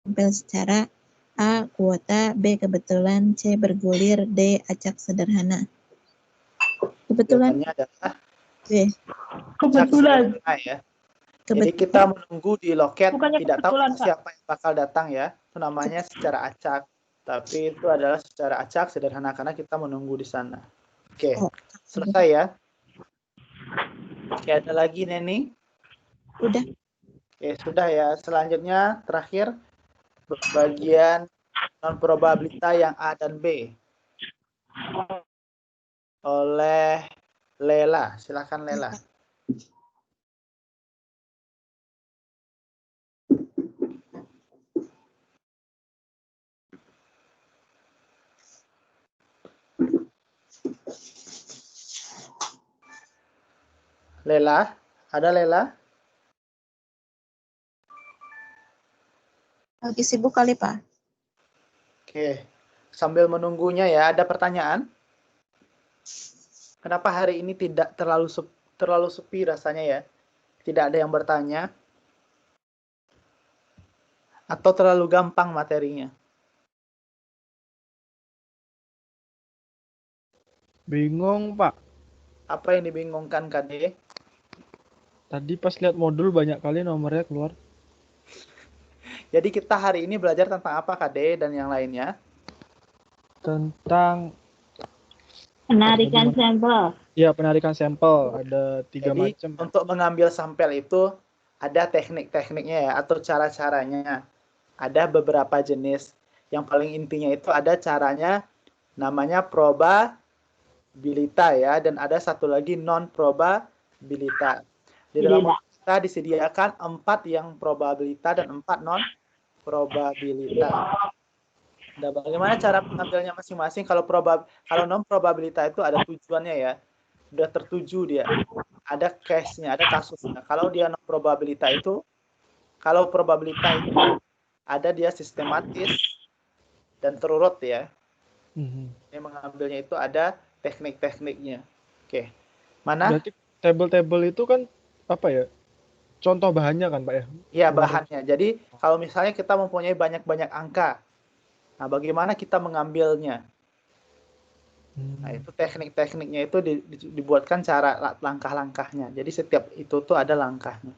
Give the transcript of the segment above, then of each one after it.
sampel secara A. Kuota, B. Kebetulan, C. Bergulir, D. Acak sederhana. Kebetulan Jawabannya adalah B. acak sederhana ya. Jadi Kebetulan. kita menunggu di loket, Bukannya tidak tahu kebetulan, Pak. siapa yang bakal datang ya. Itu namanya secara acak. Tapi itu adalah secara acak sederhana karena kita menunggu di sana. Oke, selesai ya. Oke, ada lagi Neni? Udah. Oke, sudah ya. Selanjutnya terakhir bagian non probabilita yang A dan B oleh Lela. Silakan Lela. Lela, ada Lela? Lagi sibuk kali, Pak. Oke, sambil menunggunya ya, ada pertanyaan? Kenapa hari ini tidak terlalu sepi rasanya ya? Tidak ada yang bertanya? Atau terlalu gampang materinya? Bingung, Pak. Apa yang dibingungkan, KD? Tadi pas lihat modul banyak kali nomornya keluar. Jadi kita hari ini belajar tentang apa, KD dan yang lainnya? Tentang Penarikan sampel. ya penarikan sampel. Ada 3 Jadi macam. untuk mengambil sampel itu ada teknik-tekniknya ya, atau cara-caranya. Ada beberapa jenis. Yang paling intinya itu ada caranya namanya probabilita ya, dan ada satu lagi non probabilita. Di dalam kita disediakan 4 yang probabilita dan 4 non probabilita. Nah, bagaimana cara mengambilnya masing-masing? Kalau non probabilita itu ada tujuannya ya, sudah tertuju dia, ada case-nya, ada kasusnya. Kalau dia non probabilita itu, kalau probabilita itu ada dia sistematis dan terurut ya. Yang mengambilnya itu ada teknik-tekniknya. Oke. Mana? Berarti table-table itu kan apa ya? Contoh bahannya kan, Pak ya? Ya, bahannya. Jadi kalau misalnya kita mempunyai banyak-banyak angka, nah bagaimana kita mengambilnya? Nah, itu teknik-tekniknya itu dibuatkan cara langkah-langkahnya. Jadi setiap itu tuh ada langkahnya.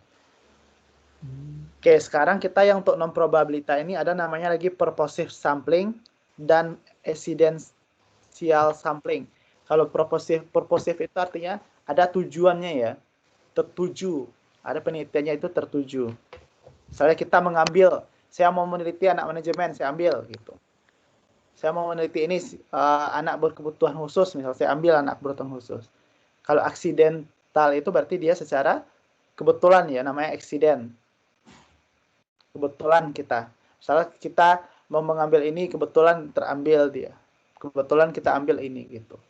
Oke, sekarang kita yang untuk non probabilita ini ada namanya lagi purposive sampling dan accidental sampling. Kalau purposive itu artinya ada tujuannya ya. Tertuju. Ada penelitiannya itu tertuju. Misalnya kita mengambil, saya mau meneliti anak manajemen, saya ambil gitu. Saya mau meneliti ini anak berkebutuhan khusus, misalnya saya ambil anak berkebutuhan khusus. Kalau accidental itu berarti dia secara kebetulan ya, namanya accident. Kebetulan kita. Misalnya kita mau mengambil ini, kebetulan terambil dia. Kebetulan kita ambil ini gitu.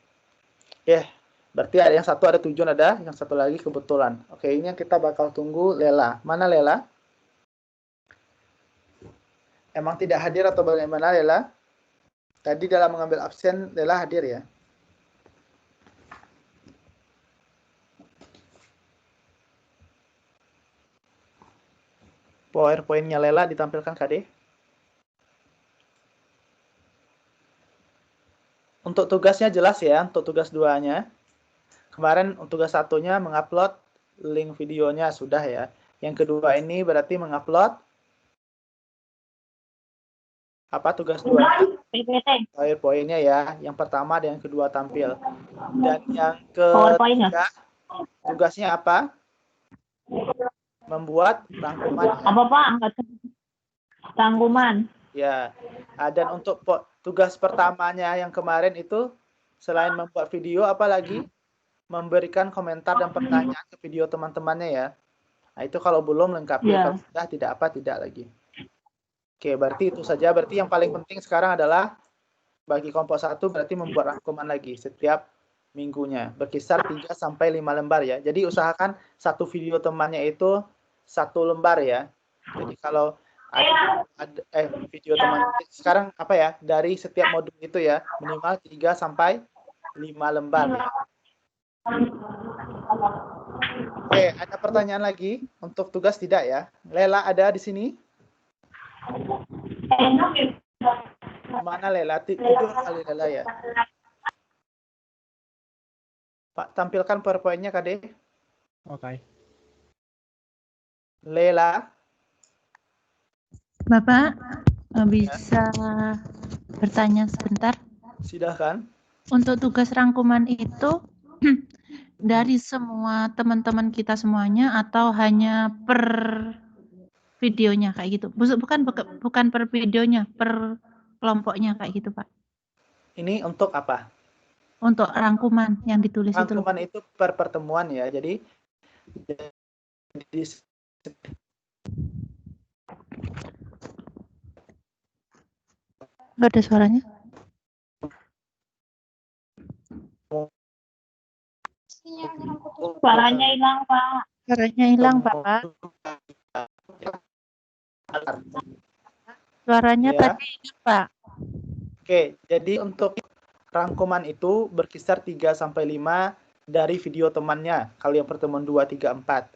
Oke, berarti ada yang satu ada tujuan, ada yang satu lagi kebetulan. Oke, ini yang kita bakal tunggu Lela. Mana Lela? Emang tidak hadir atau bagaimana Lela? Tadi dalam mengambil absen, Lela hadir ya? PowerPoint-nya Lela ditampilkan KD. Untuk tugasnya jelas ya, untuk tugas 2-nya. Kemarin untuk tugas 1-nya mengupload link videonya sudah ya. Yang kedua ini berarti mengupload apa tugas 2-nya? PowerPoint-nya ya. Yang pertama dan yang kedua tampil. Dan yang ketiga tugasnya apa? Membuat rangkuman. Apa Pak? Rangkuman. Ya. Dan untuk tugas pertamanya yang kemarin itu selain membuat video apalagi memberikan komentar dan pertanyaan ke video teman-temannya ya. Nah, itu kalau belum lengkap ya. Kalau sudah tidak lagi. Oke, berarti itu saja. Berarti yang paling penting sekarang adalah bagi kelompok 1 berarti membuat rangkuman lagi setiap minggunya. Berkisar 3 sampai 5 lembar ya. Jadi usahakan satu video temannya itu 1 lembar ya. Jadi kalau ada video teman sekarang apa ya? Dari setiap modul itu ya, minimal 3 sampai 5 lembar ya. Oke, ada pertanyaan lagi untuk tugas tidak ya? Lela ada di sini? Mana Lela? Tidur kali Lela ya. Pak, tampilkan PowerPoint-nya Kade. Oke. Lela. Bapak bisa bertanya sebentar? Silahkan. Untuk tugas rangkuman itu dari semua teman-teman kita semuanya atau hanya per videonya kayak gitu? Bukan per videonya, per kelompoknya kayak gitu, Pak. Ini untuk apa? Untuk rangkuman yang ditulis itu loh. Rangkuman itu per pertemuan ya. Jadi Nggak ada suaranya? Suaranya hilang, Pak. Suaranya hilang, Pak. Suaranya Ya. tadi hilang, Pak. Oke, jadi untuk rangkuman itu berkisar 3 sampai 5 dari video temannya. Kalau yang pertemuan 2, 3, 4.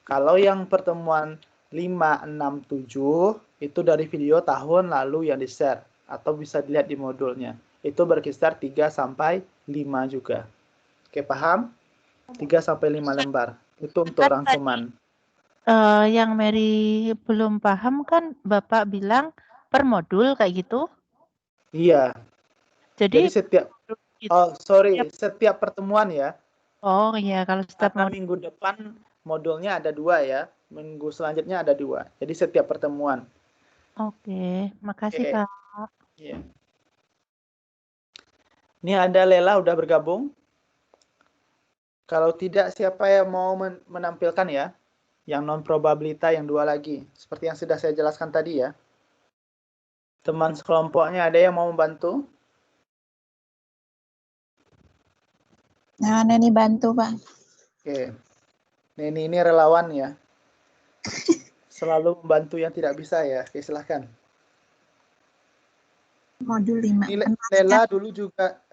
Kalau yang pertemuan 5, 6, 7 itu dari video tahun lalu yang di-share atau bisa dilihat di modulnya. Itu berkisar 3 sampai 5 juga. Oke, paham? 3 sampai 5 lembar. Itu untuk rangkuman. Yang Mary belum paham kan Bapak bilang per modul kayak gitu. Iya. Jadi setiap setiap pertemuan ya. Oh iya, kalau setiap Karena minggu depan modulnya ada 2 ya. Minggu selanjutnya ada 2. Jadi setiap pertemuan. Oke, makasih Oke. Kak. Iya. Ini ada Lela udah bergabung. Kalau tidak, siapa yang mau menampilkan ya? Yang non-probabilita yang 2 lagi. Seperti yang sudah saya jelaskan tadi ya. Teman sekelompoknya ada yang mau membantu? Nah, Neni bantu, Pak. Oke. Neni ini relawan ya. Selalu membantu yang tidak bisa ya. Oke, silahkan. Modul 5. Ini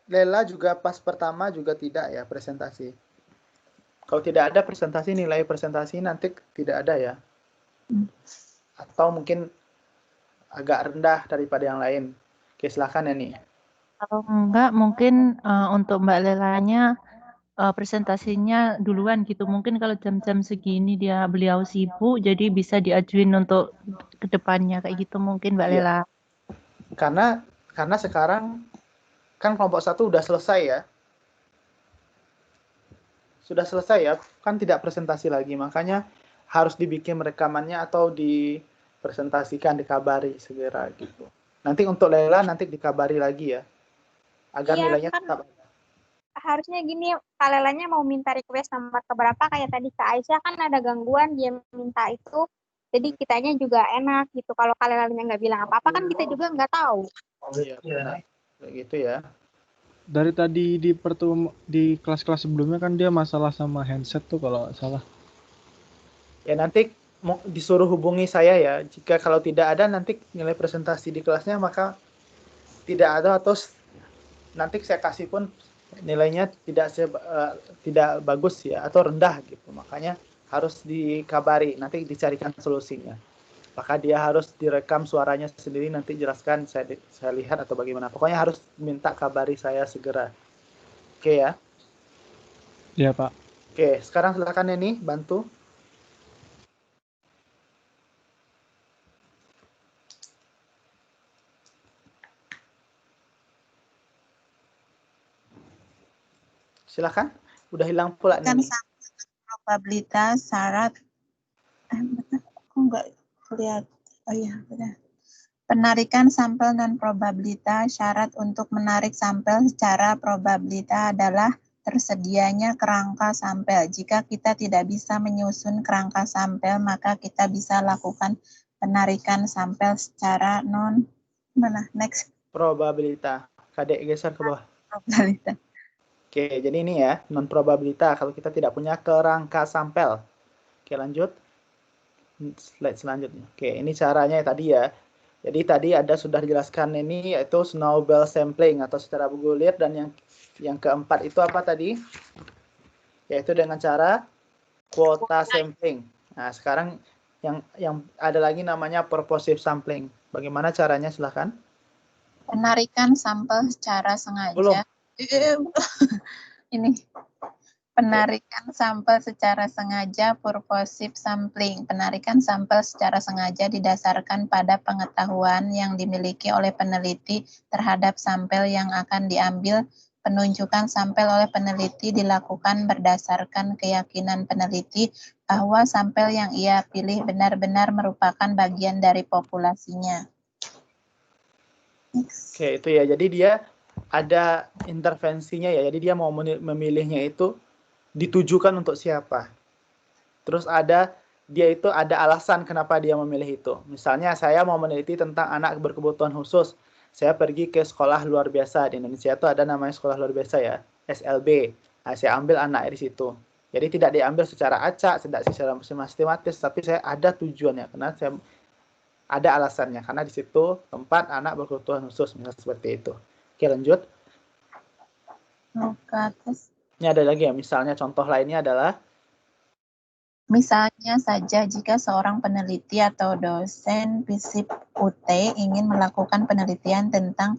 Lela juga pas pertama juga tidak ya presentasi. Kalau tidak ada presentasi, nilai presentasi nanti tidak ada ya. Atau mungkin agak rendah daripada yang lain. Oke, silahkan ya nih. Kalau enggak mungkin untuk Mbak Lelanya presentasinya duluan gitu. Mungkin kalau jam-jam segini beliau sibuk, jadi bisa diajuin untuk kedepannya kayak gitu mungkin Mbak Lela. Karena sekarang kan kelompok 1 udah selesai ya. Sudah selesai ya, kan tidak presentasi lagi. Makanya harus dibikin rekamannya atau dipresentasikan, dikabari segera gitu. Nanti untuk Lela nanti dikabari lagi ya. Agar nilainya kan tetap ada. harusnya gini, Kak Lelanya mau minta request nomor keberapa, kayak tadi Kak Aisyah kan ada gangguan, dia minta itu. Jadi kitanya juga enak gitu. Kalau Kak Lelanya nggak bilang apa-apa kan kita juga nggak tahu. Iya, benar. Kayak gitu ya. Dari tadi di kelas-kelas sebelumnya kan dia masalah sama handset tuh kalau nggak salah. Ya nanti disuruh hubungi saya ya. Jika kalau tidak ada nanti nilai presentasi di kelasnya maka tidak ada atau nanti saya kasih pun nilainya tidak bagus ya atau rendah gitu. Makanya harus dikabari, nanti dicarikan solusinya. Maka dia harus direkam suaranya sendiri, nanti jelaskan saya lihat atau bagaimana. Pokoknya harus minta kabari saya segera. Oke ya. Iya, Pak. Oke, sekarang silakan Neni bantu. Silakan. Udah hilang pula Kan Neni. probabilitas syarat kok nggak lihat. Oh iya, udah. Penarikan sampel non probabilitas. Syarat untuk menarik sampel secara probabilitas adalah tersedianya kerangka sampel. Jika kita tidak bisa menyusun kerangka sampel, maka kita bisa lakukan penarikan sampel secara next Probabilitas. Kadek geser ke bawah. probabilitas. Oke, jadi ini ya, non probabilitas kalau kita tidak punya kerangka sampel. Oke, lanjut. Slide selanjutnya. Oke, ini caranya tadi ya. Jadi tadi sudah dijelaskan ini yaitu snowball sampling atau secara bergulir, dan yang keempat itu apa tadi? Yaitu dengan cara kuota sampling. Nah, sekarang Yang ada lagi namanya purposive sampling. Bagaimana caranya? Silahkan. Penarikan sampel secara Belum. sengaja. Ini penarikan sampel secara sengaja, purposive sampling. Penarikan sampel secara sengaja didasarkan pada pengetahuan yang dimiliki oleh peneliti terhadap sampel yang akan diambil. Penunjukan sampel oleh peneliti dilakukan berdasarkan keyakinan peneliti bahwa sampel yang ia pilih benar-benar merupakan bagian dari populasinya. Oke, itu ya. Jadi dia ada intervensinya ya. Jadi dia mau memilihnya itu ditujukan untuk siapa. Terus dia itu ada alasan kenapa dia memilih itu. Misalnya saya mau meneliti tentang anak berkebutuhan khusus. Saya pergi ke sekolah luar biasa. Di Indonesia itu ada namanya sekolah luar biasa ya, SLB. Nah, saya ambil anak di situ. Jadi tidak diambil secara acak, tidak secara sistematis, tapi saya ada tujuannya. Karena saya ada alasannya. Karena di situ tempat anak berkebutuhan khusus. Misalnya seperti itu. Oke, lanjut. Ini ada lagi ya. Misalnya contoh lainnya adalah misalnya saja jika seorang peneliti atau dosen FISIP UT ingin melakukan penelitian tentang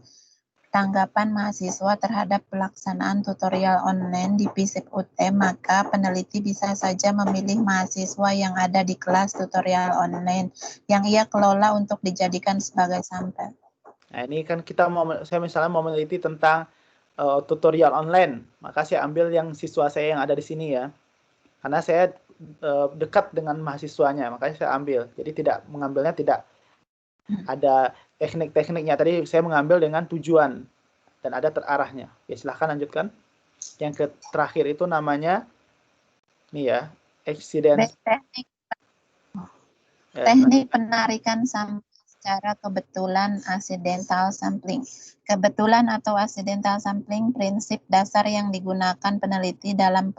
tanggapan mahasiswa terhadap pelaksanaan tutorial online di FISIP UT, maka peneliti bisa saja memilih mahasiswa yang ada di kelas tutorial online yang ia kelola untuk dijadikan sebagai sampel. Nah, ini kan saya misalnya mau meneliti tentang tutorial online, maka saya ambil yang siswa saya yang ada di sini ya. Karena saya dekat dengan mahasiswanya, makanya saya ambil. Jadi tidak ada teknik-tekniknya. Tadi saya mengambil dengan tujuan dan ada terarahnya. Ya, silahkan lanjutkan. Yang terakhir itu namanya nih ya, Teknik penarikan sampel secara kebetulan accidental sampling. Kebetulan atau accidental sampling, prinsip dasar yang digunakan peneliti dalam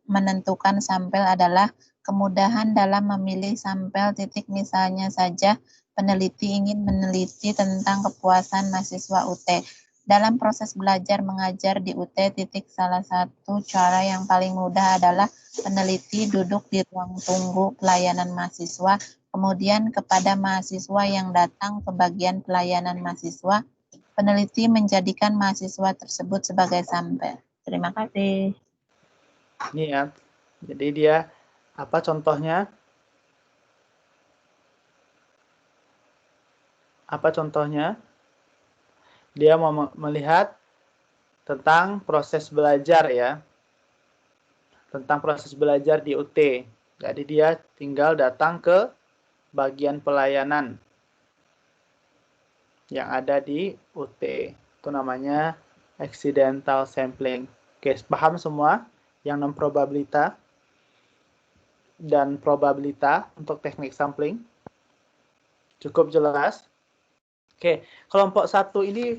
menentukan sampel adalah kemudahan dalam memilih sampel. Misalnya saja peneliti ingin meneliti tentang kepuasan mahasiswa UT. Dalam proses belajar mengajar di UT, salah satu cara yang paling mudah adalah peneliti duduk di ruang tunggu pelayanan mahasiswa, kemudian kepada mahasiswa yang datang ke bagian pelayanan mahasiswa, peneliti menjadikan mahasiswa tersebut sebagai sampel. Terima kasih. Ini ya, jadi dia apa contohnya? Apa contohnya? Dia mau melihat tentang proses belajar ya, tentang proses belajar di UT. Jadi dia tinggal datang ke bagian pelayanan yang ada di UT. Itu namanya accidental sampling. Oke, paham semua yang non probabilita dan probabilita untuk teknik sampling? Cukup jelas? Oke, kelompok 1 ini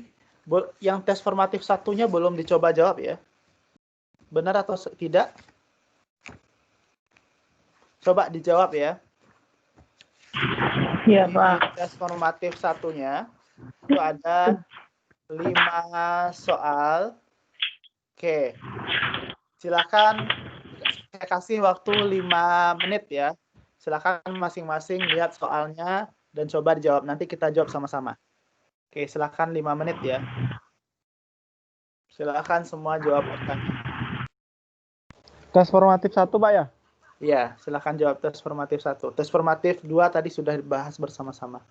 yang tes formatif satunya belum dicoba jawab ya. Benar atau tidak? Coba dijawab ya. Iya, Pak. Tes formatif satunya itu ada 5 soal. Oke. Silakan saya kasih waktu 5 menit ya. Silakan masing-masing lihat soalnya dan coba dijawab. Nanti kita jawab sama-sama. Oke, silakan 5 menit ya. Silakan semua jawab pertanyaan. Tes formatif 1, Pak ya? Iya, silakan jawab tes formatif 1. Tes formatif 2 tadi sudah dibahas bersama-sama.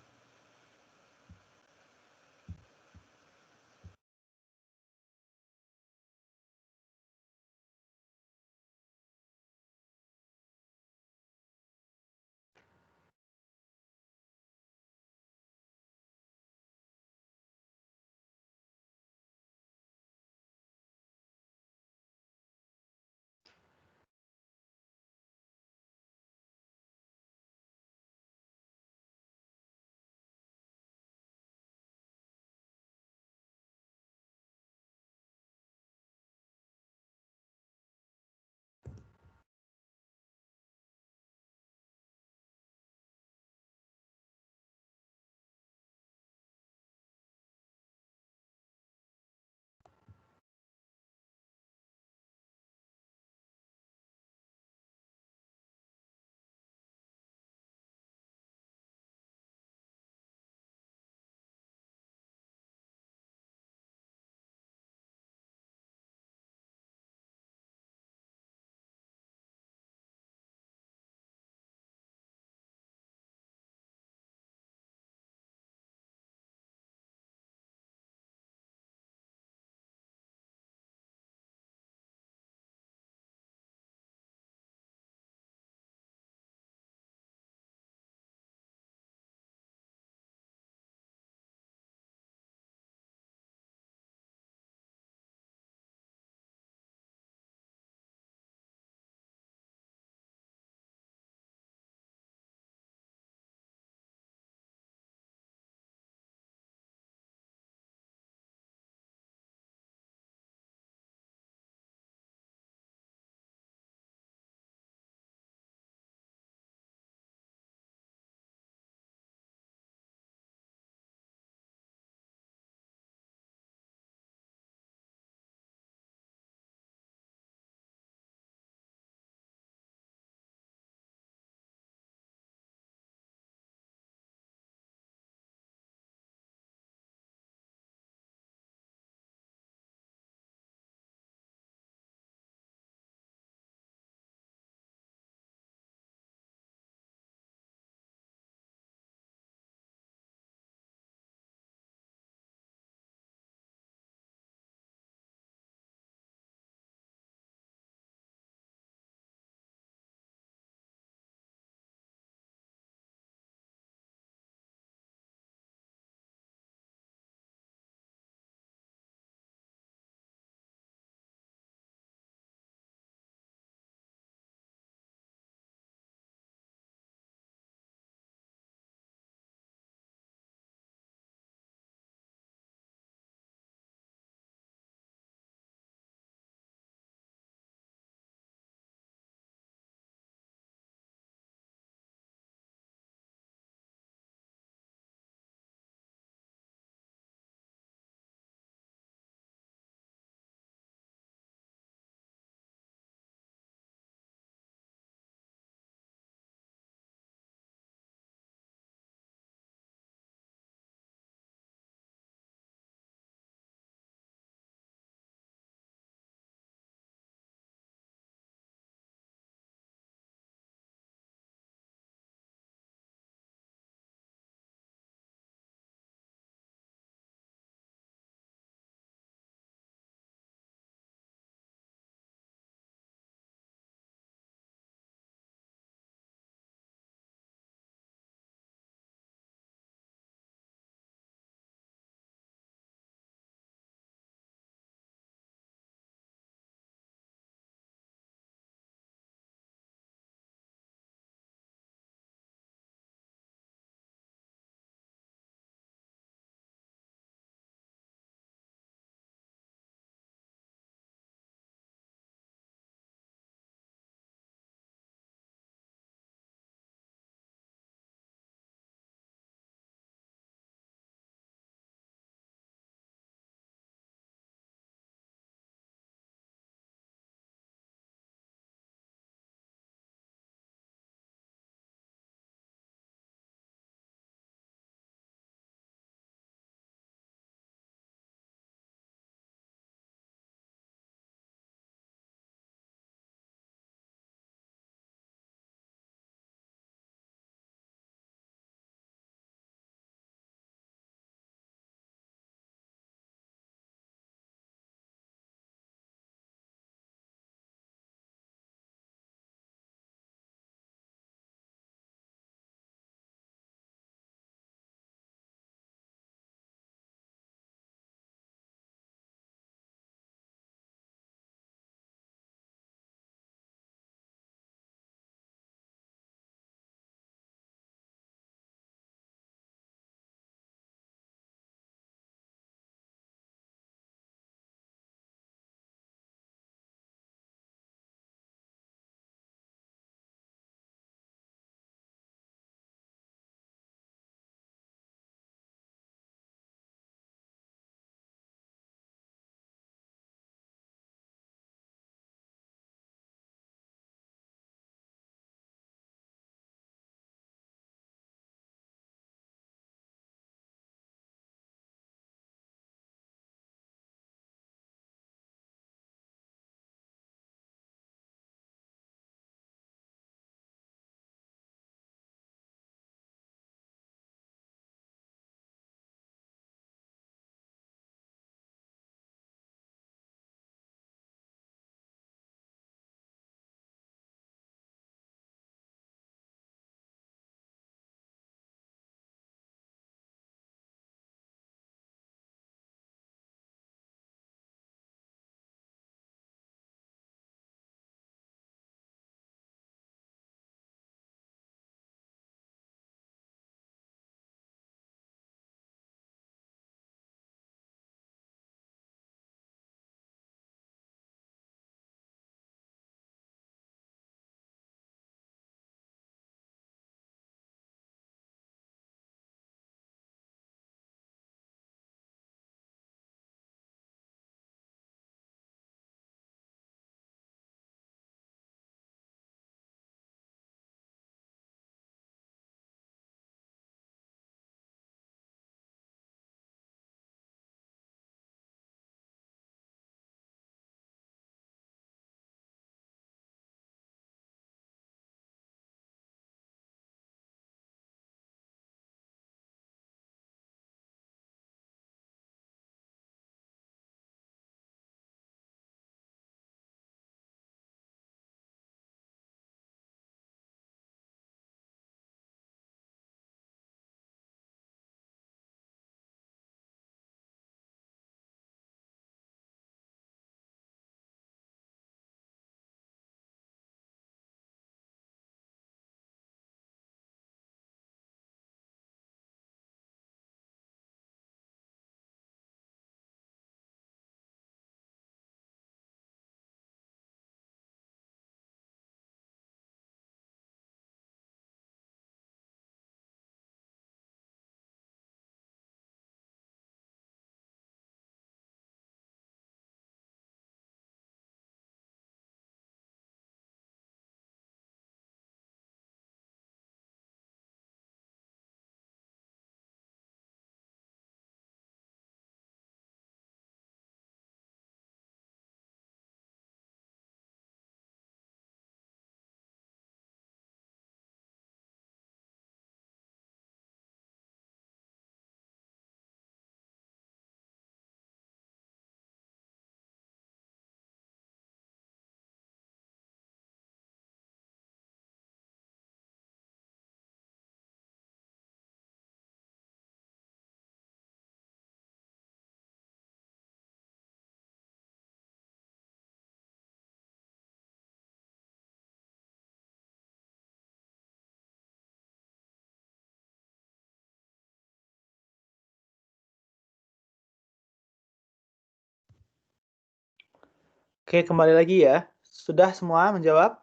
Oke, kembali lagi ya. Sudah semua menjawab?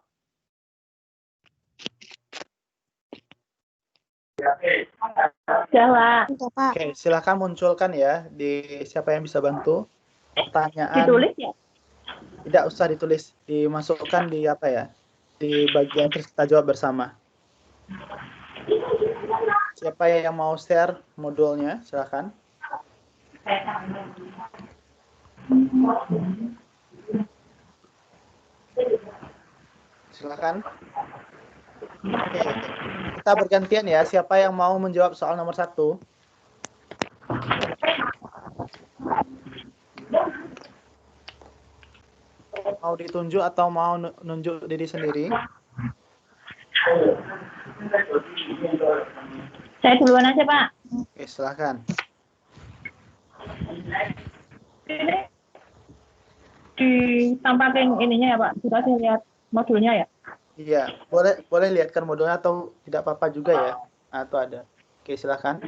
Jawab. Iya, Pak. Oke, silakan munculkan ya di siapa yang bisa bantu. Pertanyaan Ditulis ya? tidak usah ditulis, dimasukkan di apa ya? Di bagian terus kita jawab bersama. Siapa yang mau share modulnya? Silakan. Silakan. Oke, kita bergantian ya. Siapa yang mau menjawab soal nomor 1? Mau ditunjuk atau mau nunjuk diri sendiri? Saya duluan aja, Pak. Oke, silakan. Ditampilkan ininya ya, Pak. Kita sih lihat modulnya ya. Iya, boleh lihatkan modulnya atau tidak apa-apa juga ya? Atau ada. Oke, silakan.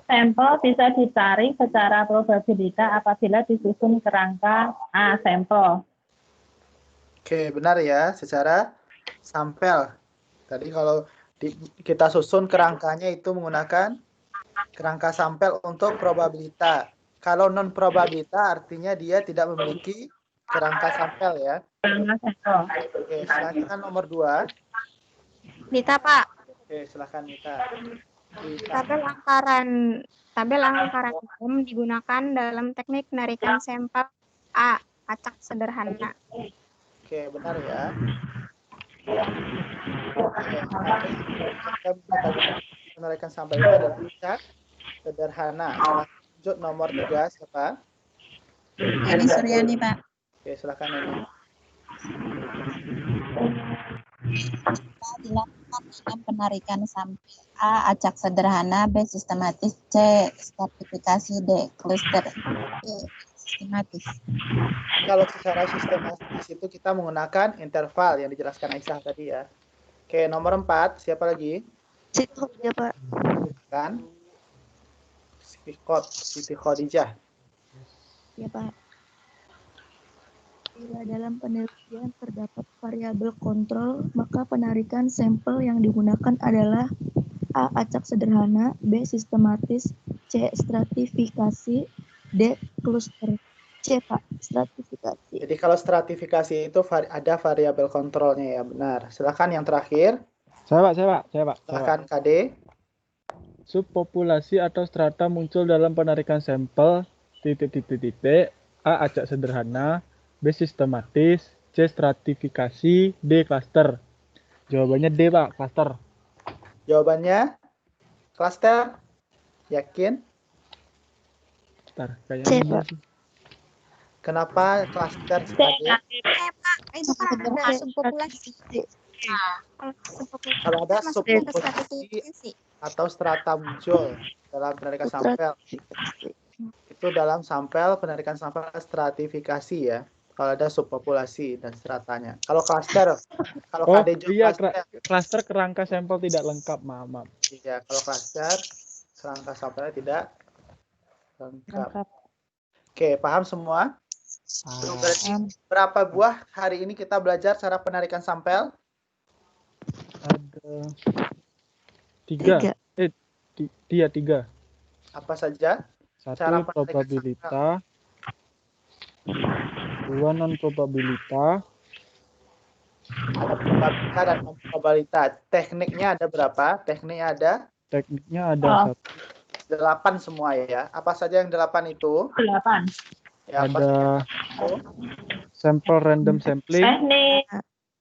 Sampel bisa ditarik secara probabilitas apabila disusun kerangka A sampel. Oke, benar ya, secara sampel. Tadi kalau kita susun kerangkanya itu menggunakan kerangka sampel untuk probabilitas. Kalau non probabilitas artinya dia tidak memiliki kerangka sampel ya. Kerangka sampel. Oke, selanjutnya nomor 2. Nita, Pak. Oke, silakan Nita. Tabel anggaran umum digunakan dalam teknik penarikan sampel A, acak sederhana. Oke, benar ya. Penarikan sampel itu adalah acak sederhana. Lanjut nomor 3 siapa? Eni Suryani, Pak. Oke, silakan Eni. Dilakukan dengan penarikan sampel A, acak sederhana, B, sistematis, C, stratifikasi, D, cluster, E, sistematis. Kalau secara sistematis itu kita menggunakan interval yang dijelaskan Aisyah tadi ya. Oke, nomor 4, siapa lagi? Situ ya, Pak. Kan? Siti Khadijah. Ya, Pak. Bila dalam penelitian terdapat variabel kontrol, maka penarikan sampel yang digunakan adalah A. Acak sederhana, B. Sistematis, C. Stratifikasi, D. Cluster. C, Pak. Stratifikasi. Jadi kalau stratifikasi itu ada variabel kontrolnya ya, benar. Silakan yang terakhir. Saya Pak. Silakan KD. Subpopulasi atau strata muncul dalam penarikan sampel titik. A. Acak sederhana, B. Sistematis, C. Stratifikasi, D. Cluster. Jawabannya D, Pak. Cluster. Jawabannya cluster. Yakin? Bentar, C, kayaknya Pak. Kenapa cluster C, KD? Pak, itu kan ada subpopulasi. Kalau ada Masuk ke subpopulasi stratifikasi. atau strata muncul dalam penarikan sampel, itu dalam sampel penarikan sampel stratifikasi ya. Kalau ada subpopulasi dan stratanya. Kalau cluster, kalau Oh KD iya, cluster, cluster kerangka sampel tidak lengkap, maaf. iya, kalau cluster kerangka sampelnya tidak lengkap. Oke, paham semua? Berapa buah hari ini kita belajar cara penarikan sampel? Ada 3. Dia 3. Apa saja? 1 Cara penarikan probabilitas, 2 non probabilitas, Ada probabilitas dan non probabilitas. Tekniknya ada berapa? Tekniknya ada tekniknya ada 8 semua ya. Apa saja yang 8 itu? 8. Ya, apa ada saja itu? sampel random sampling, Teknik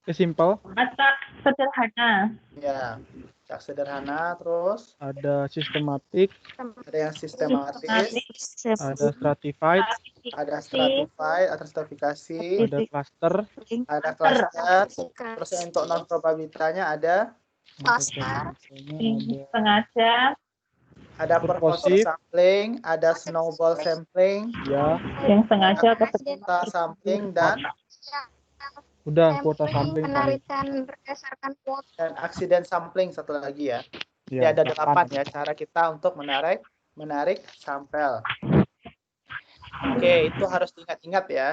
simple, acak sederhana. Ya, acak sederhana, terus ada sistematik, ada yang sistematis, ada stratified, ada stratified, ada stratifikasi, ada cluster, ada cluster, terus yang untuk non probabilitasnya ada Cluster. Sengaja ada purposive sampling, ada snowball sampling, ya, yang sengaja atau quota sampling dan udah kuota sampling paling. Penarikan berdasarkan kuota. accident sampling satu lagi ya. Jadi Ya, ada 8 ya cara kita untuk menarik menarik sampel. Oke, itu harus diingat-ingat ya.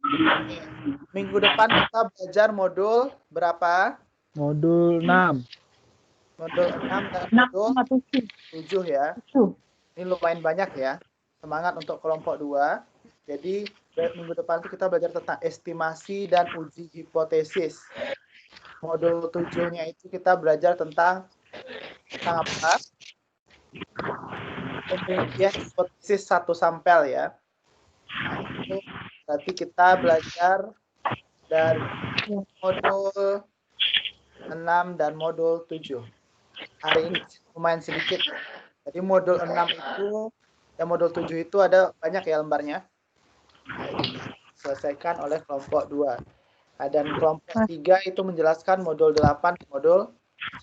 Oke. Minggu depan kita belajar modul berapa? Modul 6. Modul 6 dan 6 modul sama 7. 7 ya. 7. Ini lumayan banyak ya. Semangat untuk kelompok 2. Jadi minggu depan itu kita belajar tentang estimasi dan uji hipotesis. Modul 7-nya itu kita belajar tentang apa? Pembuktian hipotesis satu sampel ya. Nah, itu berarti kita belajar dari modul 6 dan modul 7. Hari ini lumayan sedikit. Jadi modul 6 itu, dan modul 7 itu ada banyak ya lembarnya. Nah, itu diselesaikan oleh kelompok 2. Nah, dan kelompok 3 itu menjelaskan modul 8, modul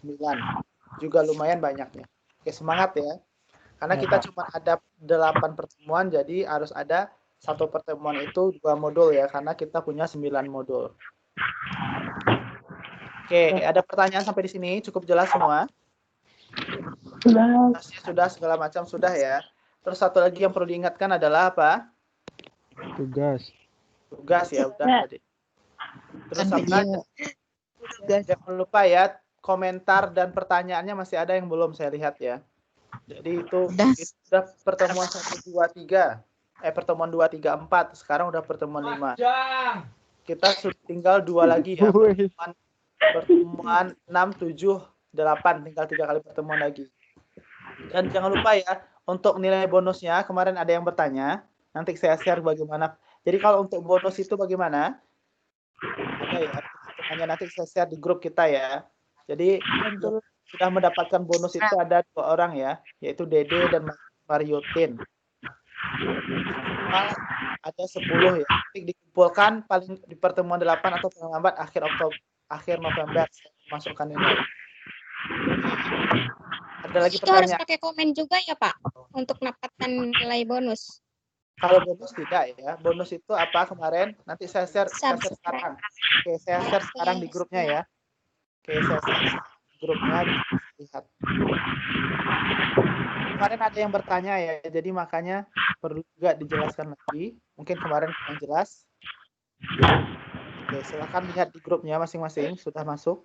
9. Juga lumayan banyaknya. Oke, semangat ya. Karena kita cuma ada 8 pertemuan, jadi harus ada satu pertemuan itu 2 modul ya, karena kita punya 9 modul. Oke, ada pertanyaan sampai di sini? Cukup jelas semua? Sudah, segala macam sudah ya. Terus satu lagi yang perlu diingatkan adalah apa? Tugas. Tugas ya, udah tadi. Terus apa? Jangan lupa ya, komentar dan pertanyaannya masih ada yang belum saya lihat ya. Jadi itu sudah pertemuan 1, 2, 3. Pertemuan 2, 3, 4. Sekarang udah pertemuan 5. Kita sudah tinggal 2 lagi ya. Pertemuan 6, 7, 8. Tinggal 3 kali pertemuan lagi. Dan jangan lupa ya, untuk nilai bonusnya, kemarin ada yang bertanya. Nanti saya share bagaimana. Jadi kalau untuk bonus itu bagaimana? Ada ya, hanya nanti saya share di grup kita ya. Jadi sudah mendapatkan bonus itu ada 2 orang ya, yaitu Dede dan Mariotin. Ada 10 ya. Nanti dikumpulkan paling di pertemuan 8 atau paling lambat akhir November masukkan ini. Ada lagi itu harus pertanyaan. pakai komen juga ya Pak untuk mendapatkan nilai bonus. Kalau bonus tidak ya. Bonus itu apa kemarin? Nanti saya share sekarang. Oke, saya share sekarang di grupnya ya. Oke, saya share grupnya, lihat. Kemarin ada yang bertanya ya, jadi makanya perlu juga dijelaskan lagi. Mungkin kemarin kurang jelas. Oke, silakan lihat di grupnya masing-masing. Sudah masuk?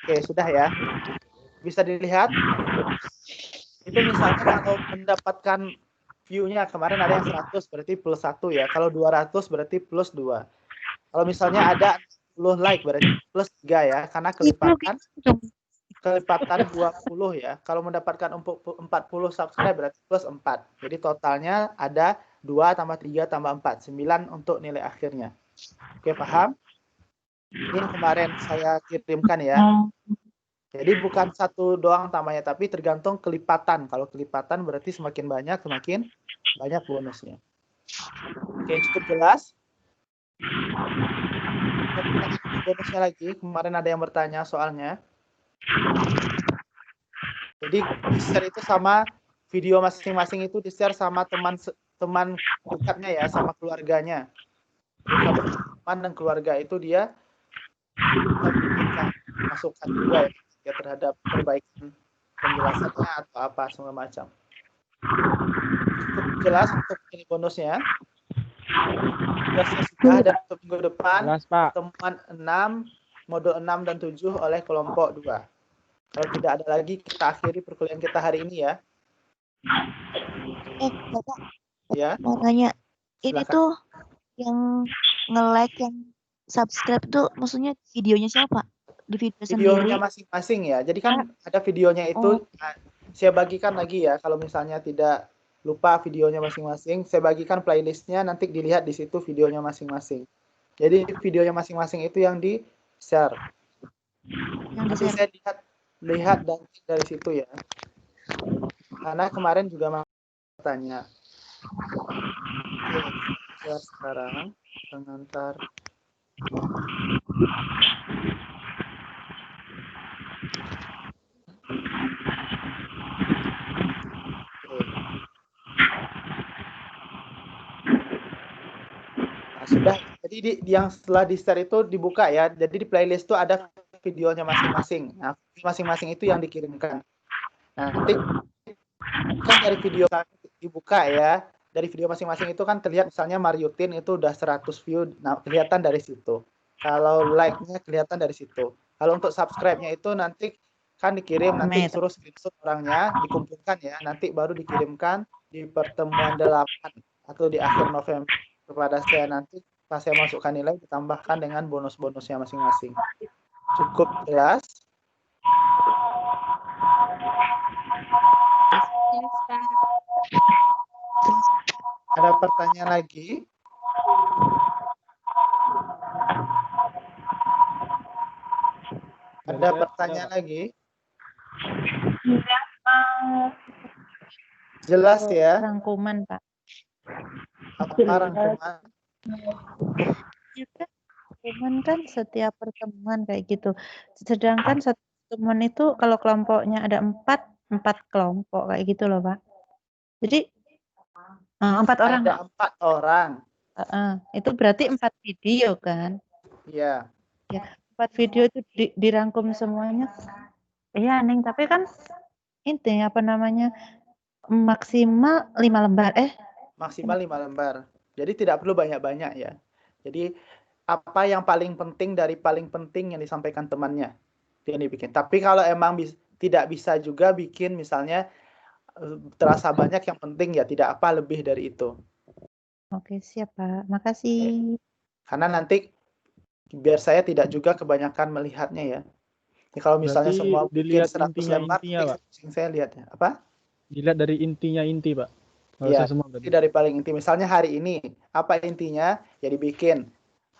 Oke, sudah ya. Bisa dilihat. Itu misalnya kalau mendapatkan view-nya kemarin ada yang 100 berarti plus 1 ya. Kalau 200 berarti plus 2. Kalau misalnya ada 10 like berarti plus 3 ya. Karena kelipatan 20 ya. Kalau mendapatkan 40 subscribe berarti plus 4. Jadi totalnya ada 2 tambah 3 tambah 4. 9 untuk nilai akhirnya. Oke, paham? Ini yang kemarin saya kirimkan ya. Jadi bukan 1 doang tambahnya, tapi tergantung kelipatan. Kalau kelipatan berarti semakin banyak bonusnya. Oke, cukup jelas? Bonusnya lagi, kemarin ada yang bertanya soalnya. Jadi di-share itu sama video masing-masing itu di-share sama teman dekatnya ya, sama keluarganya. Jadi kalau teman dan keluarga itu dia masukkan juga ya terhadap perbaikan penjelasannya atau apa segala macam. Cukup jelas untuk ini bonusnya. Tugasnya sudah, dan untuk minggu depan pertemuan 6, modul 6 dan 7 oleh kelompok 2. Kalau tidak ada lagi, kita akhiri perkuliahan kita hari ini ya. Bapak, ya. mau tanya, ini Silakan. tuh yang nge-like, yang subscribe tuh maksudnya videonya siapa? Di video Videonya sendiri? masing-masing ya. Jadi kan ada videonya itu, saya bagikan lagi ya. Kalau misalnya tidak lupa videonya masing-masing, saya bagikan playlistnya, nanti dilihat di situ videonya masing-masing. Jadi videonya masing-masing itu yang di-share. Nanti saya lihat dari situ ya. Karena kemarin juga bertanya. Oke, sekarang pengantar. Nah, sudah. Jadi yang setelah di-share itu dibuka ya. Jadi di playlist itu ada videonya masing-masing. Nah, masing-masing itu yang dikirimkan. Nah, nanti kan dari video dibuka ya, dari video masing-masing itu kan terlihat misalnya Mariotin itu udah 100 view, nah kelihatan dari situ. Kalau like-nya kelihatan dari situ. Kalau untuk subscribe-nya itu nanti kan dikirim, nanti suruh screenshot orangnya, dikumpulkan ya, nanti baru dikirimkan di pertemuan 8 atau di akhir November kepada saya, nanti pas saya masukkan nilai ditambahkan dengan bonus-bonusnya masing-masing. Cukup jelas? Yes, Pak. Ada pertanyaan lagi? Ada pertanyaan lagi? Jelas ya? Rangkuman, Pak. Apa rangkuman? Ya kan, rangkuman kan setiap pertemuan kayak gitu. Sedangkan satu pertemuan itu kalau kelompoknya ada 4 kelompok kayak gitu loh, Pak. Jadi 4 orang. Ada 4 orang. Itu berarti 4 video kan? Iya. Ya, 4 video itu dirangkum semuanya. Iya, Neng, tapi kan intinya apa namanya? Maksimal 5 lembar. Maksimal 5 lembar. Jadi tidak perlu banyak-banyak ya. Jadi apa yang paling penting dari paling penting yang disampaikan temannya yang dibikin. Tapi kalau emang tidak bisa juga bikin misalnya terasa banyak, yang penting ya tidak apa lebih dari itu. Oke, siap, Pak. Makasih. Karena nanti biar saya tidak juga kebanyakan melihatnya ya. Kalau misalnya Berarti semua bikin dilihat 100 lembar, intinya, Pak. saya lihat ya. Apa? Dilihat dari intinya inti, Pak. Iya, dari paling inti. Misalnya hari ini, apa intinya? Ya dibikin.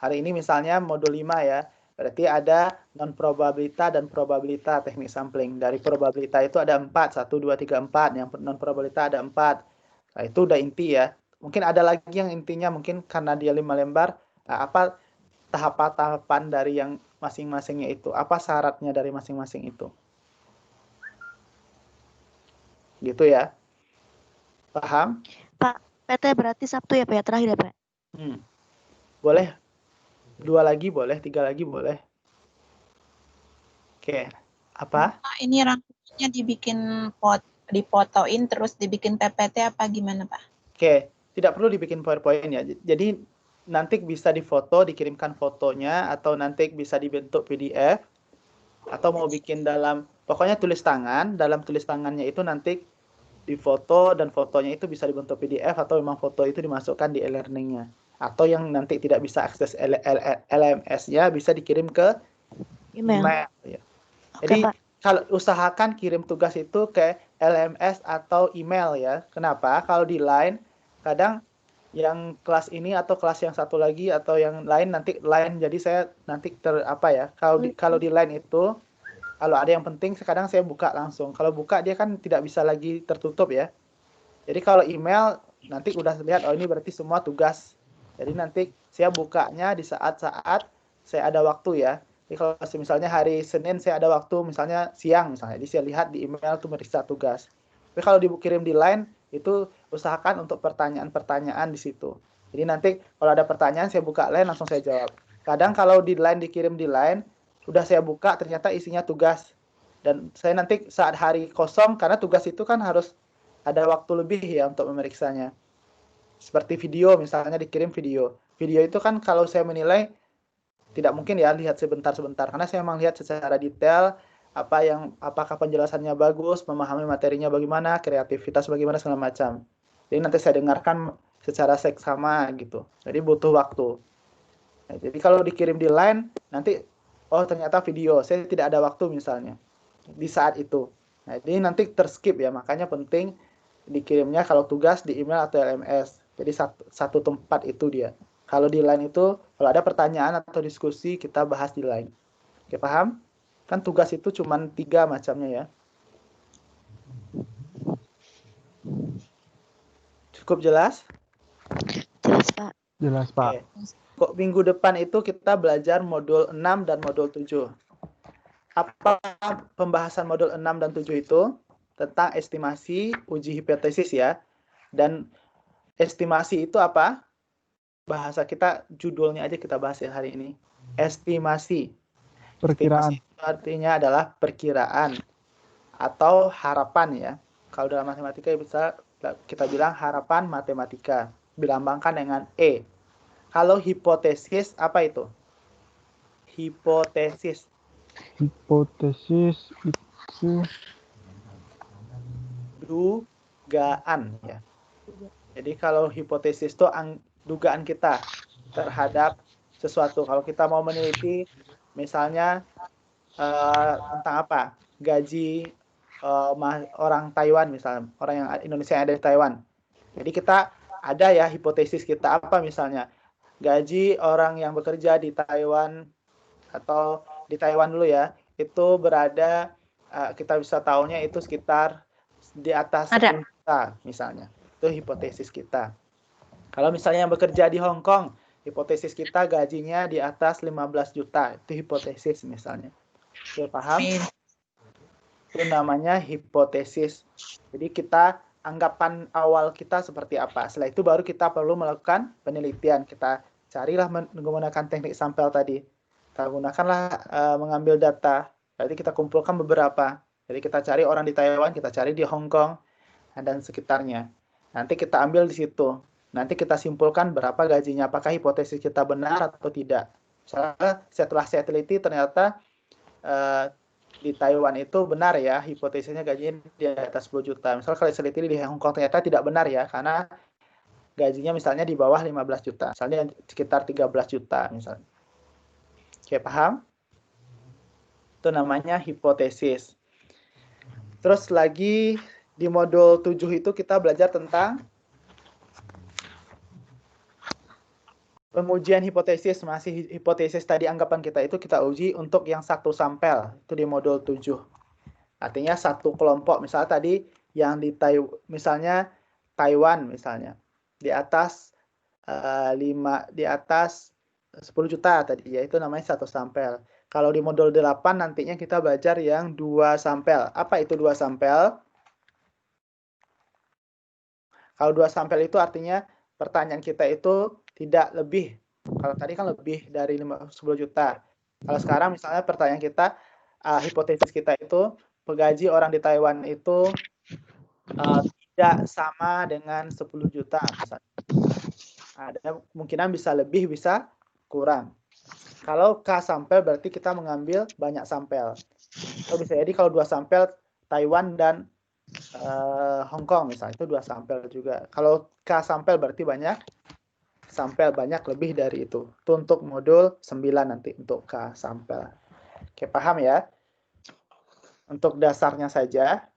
Hari ini misalnya modul 5 ya. Berarti ada non-probabilita dan probabilita teknik sampling. Dari probabilita itu ada 4, 1, 2, 3, 4. Yang non-probabilita ada 4. Nah, itu udah inti ya. Mungkin ada lagi yang intinya, mungkin karena dia 5 lembar, nah, apa tahapan-tahapan dari yang masing-masingnya itu. Apa syaratnya dari masing-masing itu. Gitu ya. Paham? Pak, PT berarti Sabtu ya Pak ya, terakhir ya Pak? Boleh. 2 lagi boleh, 3 lagi boleh. Oke. Apa? Ini rangkumannya dibikin dipotoin terus dibikin PPT apa gimana Pak? Oke, tidak perlu dibikin PowerPoint ya. Jadi nanti bisa difoto, dikirimkan fotonya, atau nanti bisa dibentuk PDF, atau mau bikin pokoknya tulis tangan, dalam tulis tangannya itu nanti difoto, dan fotonya itu bisa dibentuk PDF, atau memang foto itu dimasukkan di e-learning-nya. Atau yang nanti tidak bisa akses LMS-nya bisa dikirim ke email. Ya. Jadi kalau usahakan kirim tugas itu ke LMS atau email ya. Kenapa? Kalau di Line kadang yang kelas ini atau kelas yang satu lagi atau yang lain nanti Line, jadi saya nanti kalau di Line itu kalau ada yang penting kadang saya buka langsung. Kalau buka dia kan tidak bisa lagi tertutup ya. Jadi kalau email nanti udah lihat, oh ini berarti semua tugas. Jadi nanti saya bukanya di saat-saat saya ada waktu ya. Jadi kalau misalnya hari Senin saya ada waktu misalnya siang misalnya, jadi saya lihat di email tuh meriksa tugas. Tapi kalau dikirim di Line itu usahakan untuk pertanyaan-pertanyaan di situ. Jadi nanti kalau ada pertanyaan saya buka Line langsung saya jawab. Kadang kalau di Line dikirim di Line udah saya buka ternyata isinya tugas. Dan saya nanti saat hari kosong, karena tugas itu kan harus ada waktu lebih ya untuk memeriksanya. Seperti video, misalnya dikirim video. Video itu kan kalau saya menilai tidak mungkin ya lihat sebentar-sebentar, karena saya memang lihat secara detail apakah penjelasannya bagus, memahami materinya bagaimana, kreativitas bagaimana segala macam. Jadi nanti saya dengarkan secara seksama gitu. Jadi butuh waktu. Nah, jadi kalau dikirim di Line nanti ternyata video, saya tidak ada waktu misalnya di saat itu. Nah, jadi nanti terskip ya, makanya penting dikirimnya kalau tugas di email atau LMS. Jadi satu tempat itu dia. Kalau di Line itu, kalau ada pertanyaan atau diskusi, kita bahas di Line. Oke, paham? Kan tugas itu cuma 3 macamnya ya. Cukup jelas? Jelas, Pak. Jelas, Pak. Kok minggu depan itu kita belajar modul 6 dan modul 7. Apa pembahasan modul 6 dan 7 itu? Tentang estimasi, uji hipotesis ya. Dan estimasi itu apa? Bahasa kita, judulnya aja kita bahas ya hari ini. Estimasi. Perkiraan. Estimasi itu artinya adalah perkiraan atau harapan ya. Kalau dalam matematika bisa kita bilang harapan matematika, dilambangkan dengan E. Kalau hipotesis, apa itu? Hipotesis. Hipotesis itu Dugaan ya. Jadi kalau hipotesis itu dugaan kita terhadap sesuatu. Kalau kita mau meneliti misalnya tentang apa? Gaji orang Taiwan misalnya, orang yang Indonesia yang ada di Taiwan. Jadi kita ada ya hipotesis kita apa misalnya gaji orang yang bekerja di Taiwan atau di Taiwan dulu ya, itu berada kita bisa tahunya itu sekitar di atas 10 juta misalnya. Itu hipotesis kita. Kalau misalnya yang bekerja di Hong Kong, hipotesis kita gajinya di atas 15 juta. Itu hipotesis misalnya. Oke, paham? Itu namanya hipotesis. Jadi kita anggapan awal kita seperti apa. Setelah itu baru kita perlu melakukan penelitian. Kita carilah menggunakan teknik sampel tadi. Kita gunakanlah mengambil data. Berarti kita kumpulkan beberapa. Jadi kita cari orang di Taiwan, kita cari di Hong Kong, dan sekitarnya. Nanti kita ambil di situ. Nanti kita simpulkan berapa gajinya. Apakah hipotesis kita benar atau tidak. Misalnya setelah saya teliti ternyata di Taiwan itu benar ya, hipotesisnya gajinya di atas 10 juta. Misalnya kalau saya teliti di Hong Kong ternyata tidak benar ya, karena gajinya misalnya di bawah 15 juta. Misalnya sekitar 13 juta misalnya. Oke, paham? Itu namanya hipotesis. Terus lagi di modul 7 itu kita belajar tentang pengujian hipotesis. Masih hipotesis tadi anggapan kita itu kita uji untuk yang satu sampel. Itu di modul 7. Artinya satu kelompok. Misalnya tadi yang di misalnya Taiwan misalnya. Di atas 10 juta tadi ya. Itu namanya satu sampel. Kalau di modul 8 nantinya kita belajar yang 2 sampel. Apa itu 2 sampel? Kalau 2 sampel itu artinya pertanyaan kita itu tidak lebih. Kalau tadi kan lebih dari 10 juta. Kalau sekarang misalnya pertanyaan kita, hipotesis kita itu, gaji orang di Taiwan itu tidak sama dengan 10 juta. Misalnya. Ada kemungkinan bisa lebih, bisa kurang. Kalau K sampel berarti kita mengambil banyak sampel. Atau bisa jadi kalau 2 sampel Taiwan dan Hong Kong misalnya itu 2 sampel juga. Kalau K sampel berarti banyak sampel, banyak lebih dari itu. Itu untuk modul 9 nanti untuk K sampel. Oke, paham ya? Untuk dasarnya saja.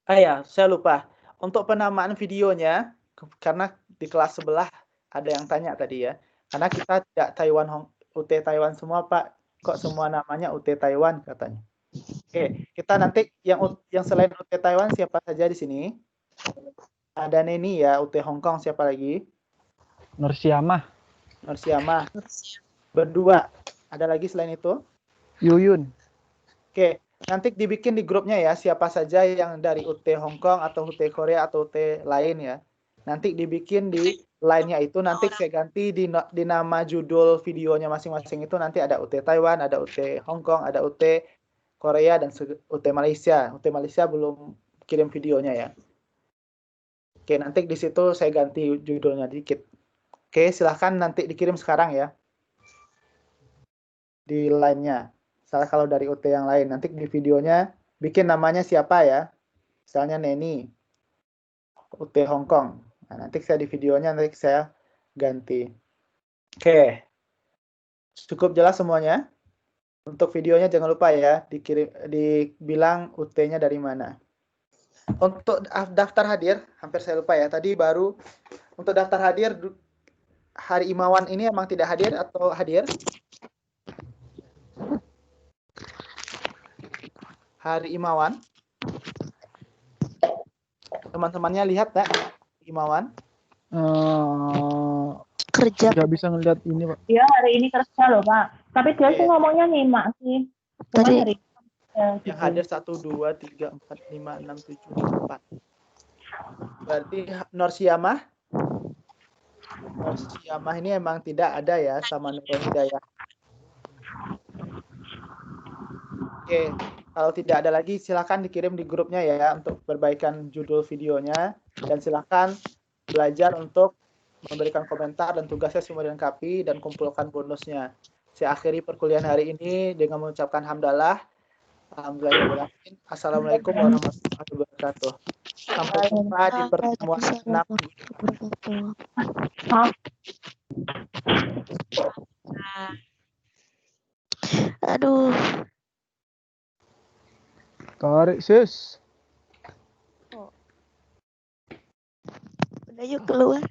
Ya, saya lupa. Untuk penamaan videonya karena di kelas sebelah ada yang tanya tadi ya. Karena kita tidak UT Taiwan semua, Pak. Kok semua namanya UT Taiwan katanya. Oke, kita nanti yang selain UT Taiwan siapa saja di sini? Ada Neni ya, UT Hong Kong siapa lagi? Nursiamah. Berdua. Ada lagi selain itu? Yuyun. Oke, nanti dibikin di grupnya ya, siapa saja yang dari UT Hong Kong atau UT Korea atau UT lain ya. Nanti dibikin di line-nya itu, nanti saya ganti di nama judul videonya masing-masing itu, nanti ada UT Taiwan, ada UT Hong Kong, ada UT Korea, dan UT Malaysia. UT Malaysia belum kirim videonya ya. Oke, nanti di situ saya ganti judulnya dikit. Oke, silahkan nanti dikirim sekarang ya. Di line-nya. Misalnya kalau dari UT yang lain, nanti di videonya bikin namanya siapa ya. Misalnya Neni, UT Hong Kong. Nah, nanti saya di videonya nanti saya ganti. Oke. Cukup jelas semuanya? Untuk videonya jangan lupa ya, dibilang UT-nya dari mana. Untuk daftar hadir, hampir saya lupa ya. Tadi baru untuk daftar hadir, hari Imawan ini emang tidak hadir atau hadir? Hari Imawan. Teman-temannya lihat tak? Imawan. Kerja. Nggak bisa ngeliat ini, Pak. Dia hari ini kerja loh, Pak. Tapi dia sih ngomongnya nyimak sih. Cuma Tadi hari Yang hadir 1, 2, 3, 4, 5, 6, 7, 4. Berarti Nursiamah ini emang tidak ada ya sama Nurul Hidayah. Oke, kalau tidak ada lagi silakan dikirim di grupnya ya untuk perbaikan judul videonya, dan silakan belajar untuk memberikan komentar dan tugasnya semua dilengkapi dan kumpulkan bonusnya. Saya akhiri perkuliahan hari ini dengan mengucapkan hamdalah. Alhamdulillahirrahmanirrahim. Assalamualaikum warahmatullahi wabarakatuh. Sampai jumpa di pertemuan 6. Aduh, Tarik sis. udah yuk keluar.